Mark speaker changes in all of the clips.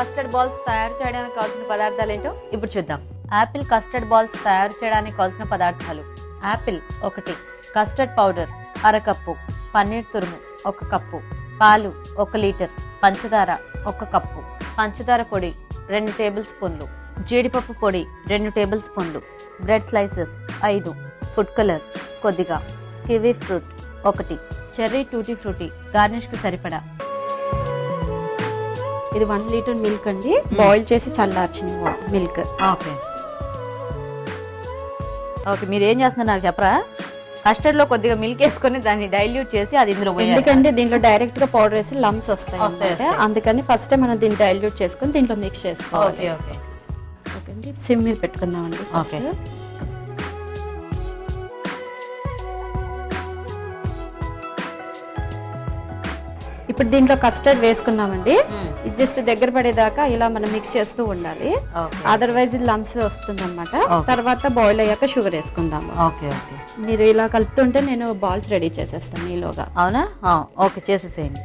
Speaker 1: Custard balls తయారు చేయడానికి కావాల్సిన పదార్థాలు ఏంటో ఇప్పుడు చూద్దాం. యాపిల్ కస్టర్డ్ బాల్స్ తయారు చేయడానికి కావాల్సిన పదార్థాలు: యాపిల్ 1, కస్టర్డ్ పౌడర్ అరకప్పు, పన్నీర్ తురుము 1 కప్పు, పాలు 1 లీటర్, పంచదార 1 కప్పు, పంచదార పొడి 2 టేబుల్ స్పూన్లు, జీడిపప్పు పొడి 2 టేబుల్ స్పూన్లు, బ్రెడ్ స్లైసెస్ 5, ఫుడ్ కలర్ కొద్దిగా, kiwi fruit 1, cherry tutti frutti గార్నిష్కి సరిపడా.
Speaker 2: ఇది 1 లీటర్ మిల్క్ అండి, బాయిల్ చేసి చల్లార్చిన మిల్క్.
Speaker 1: ఓకే ఓకే, మీరు ఏం చేస్తున్నారు నాకు చెప్పరా? కస్టర్డ్ లో కొద్దిగా మిల్క్ వేసుకొని దాన్ని డైల్యూట్ చేసి అది ఇందులో
Speaker 2: ఎందుకంటే దీంట్లో డైరెక్ట్ గా పౌడర్ వేసి లమ్స్ వస్తాయి, అందుకని ఫస్ట్ మనం దీన్ని డైల్యూట్ చేసుకొని దీంట్లో మిక్స్ చేసుకోవాలి.
Speaker 1: ఓకే ఓకే
Speaker 2: ఓకే అండి, సిమ్ మీద పెట్టుకుందామండి.
Speaker 1: ఓకే
Speaker 2: ఇప్పుడు దీంట్లో కస్టర్డ్ వేసుకున్నామండి, ఇది జస్ట్ దగ్గర పడేదాకా ఇలా మనం మిక్స్ చేస్తూ ఉండాలి, అదర్వైజ్ ఇది లమ్స్ వస్తుంది అనమాట. తర్వాత బాయిల్ అయ్యాక షుగర్ వేసుకుందాము.
Speaker 1: ఓకే ఓకే,
Speaker 2: మీరు ఇలా కలుపుతుంటే నేను బాల్స్ రెడీ చేసేస్తాను ఈలోగా.
Speaker 1: అవునా? ఓకే, చేసేసేయండి.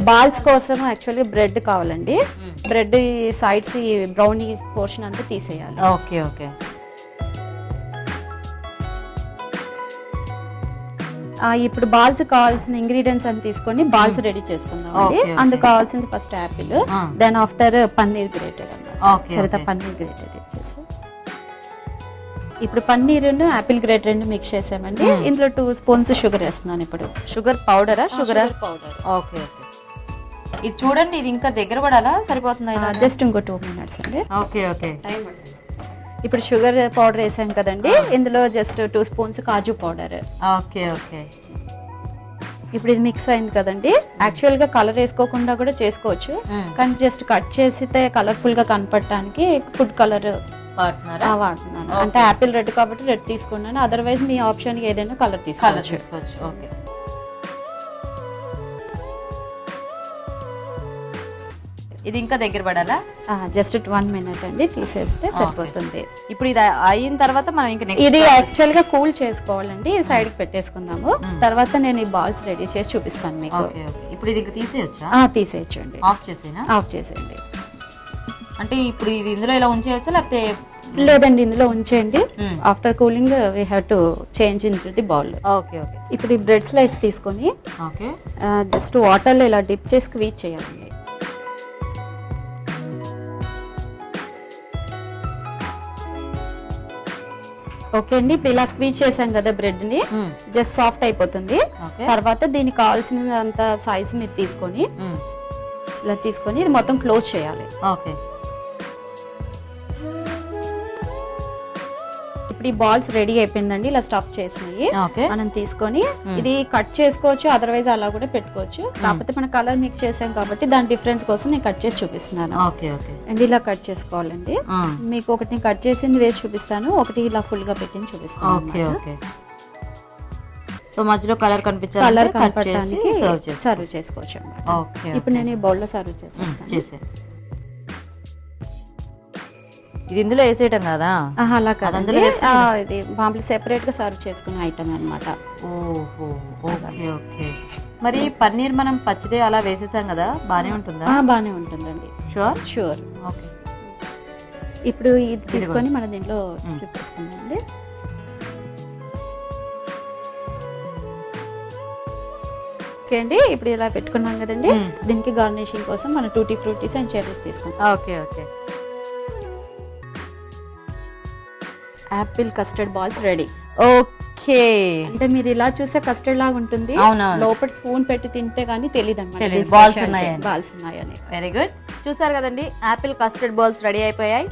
Speaker 2: బాల్స్ కోసం యాక్చువల్గా బ్రెడ్ కావాలండి, బ్రెడ్ సైడ్స్ ఈ బ్రౌనీ పోర్షన్ అంతా తీసేయాలి.
Speaker 1: ఓకే ఓకే,
Speaker 2: ఇప్పుడు బాల్స్ కావాల్సిన ఇంగ్రీడియంట్స్ అని తీసుకొని బాల్స్ రెడీ చేసుకుందాం. అందుకు కావాల్సింది first apple, then after paneer grated అన్నమాట. సరిత పన్నీర్ గ్రేటెడ్ ఇచ్చేసి ఇప్పుడు పన్నీర్ యాపిల్ గ్రేటెడ్ మిక్స్ చేసామండి. ఇందులో 2 స్పూన్స్ షుగర్ వేస్తున్నాను. ఇప్పుడు
Speaker 1: షుగర్ పౌడరా? Sugar
Speaker 2: powder.
Speaker 1: ఓకే ఓకే, ఇది చూడండి, ఇది ఇంకా దగ్గర పడాలా? సరిపోతుంది?
Speaker 2: జస్ట్ ఇంకో 2 మినిట్స్ అండి.
Speaker 1: ఓకే ఓకే,
Speaker 2: ఇప్పుడు షుగర్ పౌడర్ వేసాం కదండి, ఇందులో జస్ట్ 2 స్పూన్స్ కాజు పౌడర్.
Speaker 1: ఓకే ఓకే,
Speaker 2: ఇప్పుడు ఇది మిక్స్ అయింది కదండి. యాక్చువల్ గా కలర్ వేసుకోకుండా కూడా చేసుకోవచ్చు, కానీ జస్ట్ కట్ చేసితే కలర్ఫుల్ గా కనపడటానికి ఫుడ్ కలర్ వాడుతున్నాను. అంటే యాపిల్ రెడ్ కాబట్టి రెడ్ తీసుకున్నాను, అదర్వైజ్ మీ ఆప్షన్ ఏదైనా కలర్ తీసుకోవచ్చు.
Speaker 1: ఓకే, ఇది ఇంకా దగ్గర పడాలా?
Speaker 2: జస్ట్ 1 మినిట్ అండి, తీసేస్తే సరిపోతుంది.
Speaker 1: ఇప్పుడు ఇది అయిన తర్వాత మనం ఇంకా
Speaker 2: ఇది యాక్చువల్ గా కూల్ చేసుకోవాలండి, సైడ్ కి పెట్టేసుకుందాము. తర్వాత నేను ఈ బాల్స్ రెడీ చేసి చూపిస్తాను మీకు.
Speaker 1: ఇప్పుడు ఇది తీసేయొచ్చా?
Speaker 2: తీసేయచ్చండి.
Speaker 1: ఆఫ్ చేసేనా?
Speaker 2: ఆఫ్ చేసేయండి.
Speaker 1: అంటే ఇప్పుడు ఇది ఇందులో ఇలా ఉంచేయచ్చా లేకపోతే?
Speaker 2: లేదండి, ఇందులో ఉంచేయండి. After cooling we have to change in the bowl.
Speaker 1: Okay okay,
Speaker 2: ఇప్పుడు ఈ బ్రెడ్ స్లైస్ తీసుకొని జస్ట్ వాటర్ లో ఇలా డిప్ చేసి స్క్వీజ్ చేయాలండి. ఓకే అండి, ఇప్పుడు ఇలా స్క్వీజ్ చేసాం కదా బ్రెడ్ ని, జస్ట్ సాఫ్ట్ అయిపోతుంది. తర్వాత దీనికి కావాల్సినంత సైజ్ మీరు తీసుకొని ఇలా తీసుకొని ఇది మొత్తం క్లోజ్ చేయాలి.
Speaker 1: ఓకే,
Speaker 2: ఇప్పుడు ఈ బాల్స్ రెడీ అయిపోయిందండి, ఇలా స్టఫ్ చేసినాయి. మనం తీసుకొని ఇది కట్ చేసుకోవచ్చు, అదర్వైజ్ అలా కూడా పెట్టుకోవచ్చు. కాకపోతే మనం కలర్ మిక్స్ చేసాం కాబట్టి దాని డిఫరెన్స్ కోసం నేను కట్ చేసి చూపిస్తున్నాను. అండ్ ఇలా కట్ చేసుకోవాలండి. మీకు ఒకటి కట్ చేసింది వేసి చూపిస్తాను, ఒకటి ఇలా ఫుల్ గా పెట్టి చూపిస్తాను.
Speaker 1: సో మధ్యలో కలర్ కనిపించాలి,
Speaker 2: కలర్ కనపడడానికి సర్వ్ చేసుకోవచ్చు అన్నమాట. ఇప్పుడు నేను ఈ బౌల్ లో సర్వ్ చేసేస్తాను.
Speaker 1: ఇది ఇందులో వేసేయటం కదా?
Speaker 2: అలా కాదు, ఇది మామూలు సెపరేట్ గా సర్వ్ చేసుకునే ఐటమ్ అన్నమాట.
Speaker 1: ఓహో, ఓకే ఓకే. మరి పన్నీర్ మనం పచ్చిదే అలా వేసేసాం కదా, బానే ఉంటుందా?
Speaker 2: బానే ఉంటుందండి. షూర్.
Speaker 1: ఓకే,
Speaker 2: ఇప్పుడు ఇది తీసుకొని మనం దీంట్లో తీసుకుందామండి. ఓకే అండి, ఇప్పుడు ఇలా పెట్టుకున్నాం కదండి, దీనికి గార్నిషింగ్ కోసం మనం టూటీ ఫ్రూటీస్ అండ్ చెర్రీస్ తీసుకుంటాం.
Speaker 1: Okay okay,
Speaker 2: Apple custard balls ready.
Speaker 1: Okay,
Speaker 2: అంటే మీరు ఇలా చూస్తే కస్టర్డ్ లాగా ఉంటుంది, లోపల స్పూన్ పెట్టి తింటే గానీ తెలియదు అన్నమాట
Speaker 1: బాల్స్ ఉన్నాయని.
Speaker 2: బాల్స్ ఉన్నాయని.
Speaker 1: Very good. చూసారు కదండి, యాపిల్ కస్టర్డ్ బాల్స్ రెడీ అయిపోయాయి.